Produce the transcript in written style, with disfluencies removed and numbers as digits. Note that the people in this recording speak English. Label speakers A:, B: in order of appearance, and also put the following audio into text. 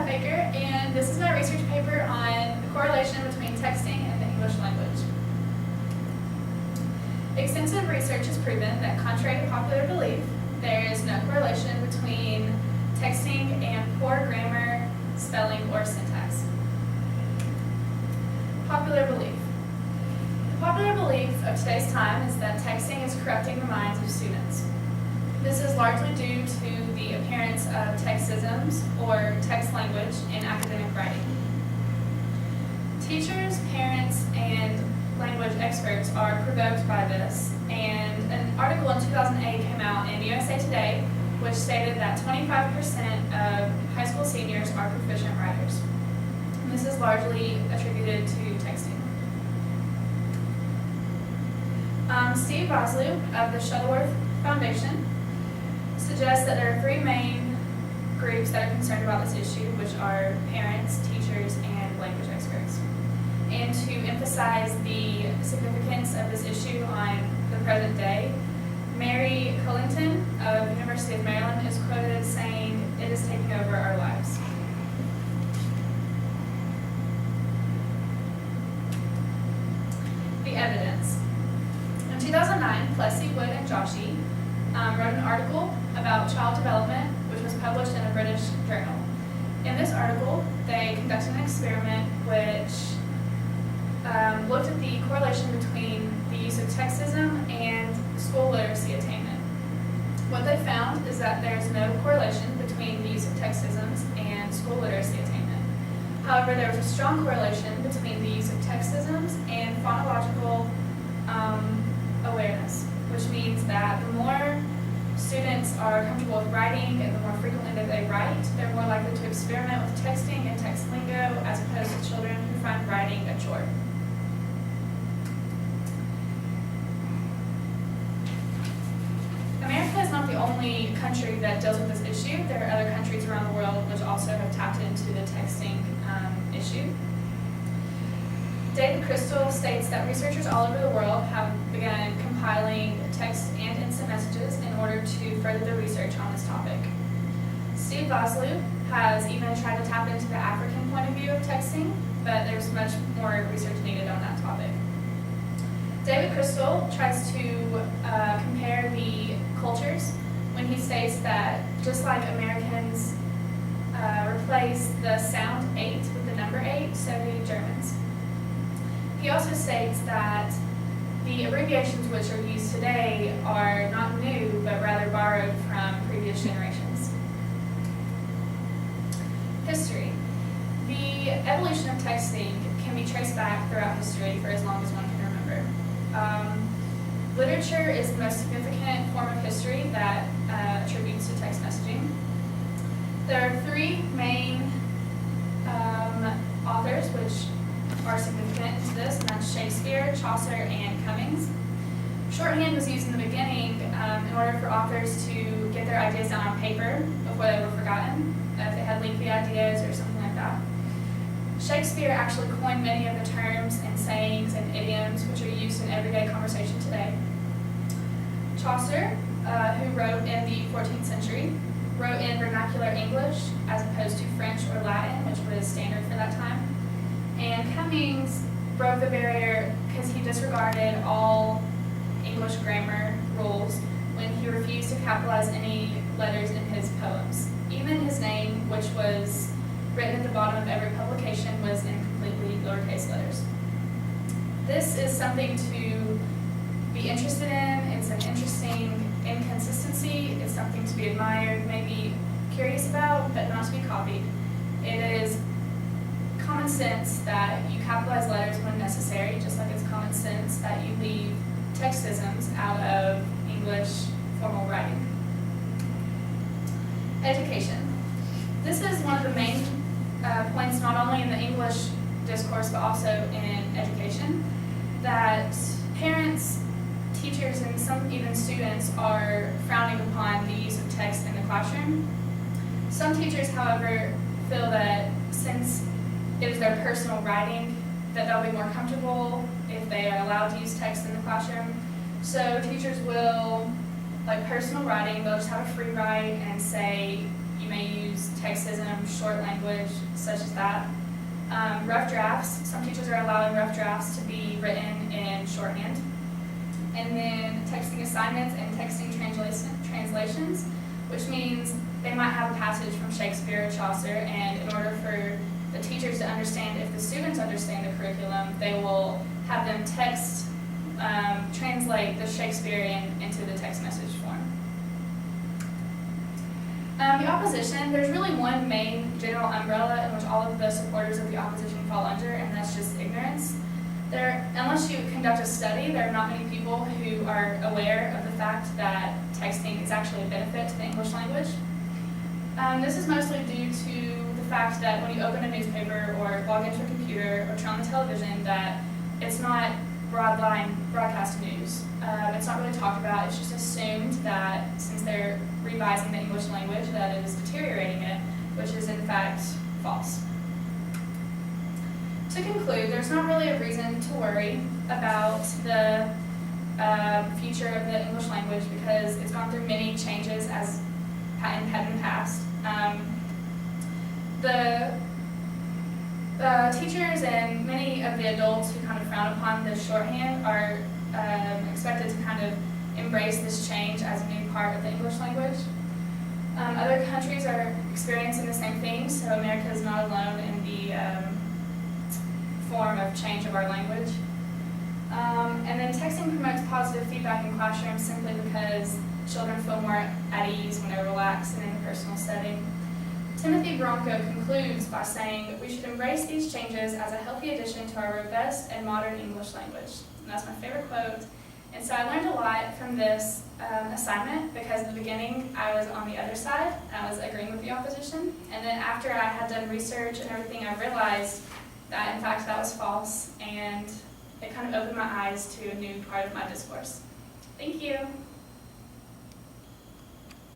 A: Huffaker, and this is my research paper on the correlation between texting and the English language. Extensive research has proven that, contrary to popular belief, there is no correlation between texting and poor grammar, spelling, or syntax. Popular belief. The popular belief of today's time is that texting is corrupting the minds of students. This is largely due to the appearance of textisms, or text language, in academic writing. Teachers, parents, and language experts are provoked by this, and an article in 2008 came out in USA Today which stated that 25% of high school seniors are proficient writers. And this is largely attributed to texting. Steve Vosloo of the Shuttleworth Foundation suggests that there are three main groups that are concerned about this issue, which are parents, teachers, and language experts. And to emphasize the significance of this issue on the present day, Mary Cullington of the University of Maryland is quoted as saying, "It is taking over our lives." The evidence. In 2009, Plessy, Wood, and Joshi wrote an article about child development, which was published in a British journal. In this article, they conducted an experiment which looked at the correlation between the use of textism and school literacy attainment. What they found is that there is no correlation between the use of textisms and school literacy attainment. However, there was a strong correlation between the use of textisms and phonological awareness, which means that the more students are comfortable with writing and the more frequently that they write, they're more likely to experiment with texting and text lingo as opposed to children who find writing a chore. America is not the only country that deals with this issue. There are other countries around the world which also have tapped into the texting issue. David Crystal states that researchers all over the world have begun compiling text and instant messages in order to further their research on this topic. Steve Vosloo has even tried to tap into the African point of view of texting, but there's much more research needed on that topic. David Crystal tries to compare the cultures when he states that just like Americans replace the sound 8 with the number 8, so do Germans. He also states that the abbreviations which are used today are not new, but rather borrowed from previous generations. History. The evolution of texting can be traced back throughout history for as long as one can remember. Literature is the most significant form of history that attributes to text messaging. There are three main authors which are significant to this, and that's Shakespeare, Chaucer, and Cummings. Shorthand was used in the beginning in order for authors to get their ideas down on paper before they were forgotten, if they had lengthy ideas or something like that. Shakespeare actually coined many of the terms and sayings and idioms which are used in everyday conversation today. Chaucer, who wrote in the 14th century, wrote in vernacular English as opposed to French or Latin, which was standard for that time. And Cummings broke the barrier because he disregarded all English grammar rules when he refused to capitalize any letters in his poems. Even his name, which was written at the bottom of every publication, was in completely lowercase letters. This is something to be interested in. It's an interesting inconsistency. It's something to be admired, maybe curious about, but not to be copied. It is common sense that you capitalize letters when necessary, just like it's common sense that you leave textisms out of English formal writing. Education. This is one of the main points, not only in the English discourse, but also in education, that parents, teachers, and some even students are frowning upon the use of text in the classroom. Some teachers, however, feel that since it is their personal writing, that they'll be more comfortable if they are allowed to use text in the classroom. So teachers will, like personal writing, they'll just have a free write and say You may use textism, short language, such as that. Rough drafts. Some teachers are allowing rough drafts to be written in shorthand. And then texting assignments and texting translations, which means they might have a passage from Shakespeare or Chaucer, and in order for the teachers to understand if the students understand the curriculum, they will have them translate the Shakespearean into the text message form. The opposition, there's really one main general umbrella in which all of the supporters of the opposition fall under, and that's just ignorance. Unless you conduct a study, there are not many people who are aware of the fact that texting is actually a benefit to the English language. This is mostly due to the fact that when you open a newspaper or log into a computer or turn on the television, that it's not broadcast news. It's not really talked about. It's just assumed that since they're revising the English language, that it is deteriorating it, which is in fact false. To conclude, there's not really a reason to worry about the future of the English language because it's gone through many changes as in the past. The teachers and many of the adults who kind of frown upon this shorthand are expected to kind of embrace this change as a new part of the English language. Other countries are experiencing the same thing, so America is not alone in the form of change of our language. And then texting promotes positive feedback in classrooms simply because children feel more at ease when they're relaxed and in a personal setting. Timothy Bronco concludes by saying, "We should embrace these changes as a healthy addition to our robust and modern English language." And that's my favorite quote. And so I learned a lot from this assignment because at the beginning I was on the other side. I was agreeing with the opposition. And then after I had done research and everything, I realized that in fact that was false. And it kind of opened my eyes to a new part of my discourse. Thank you.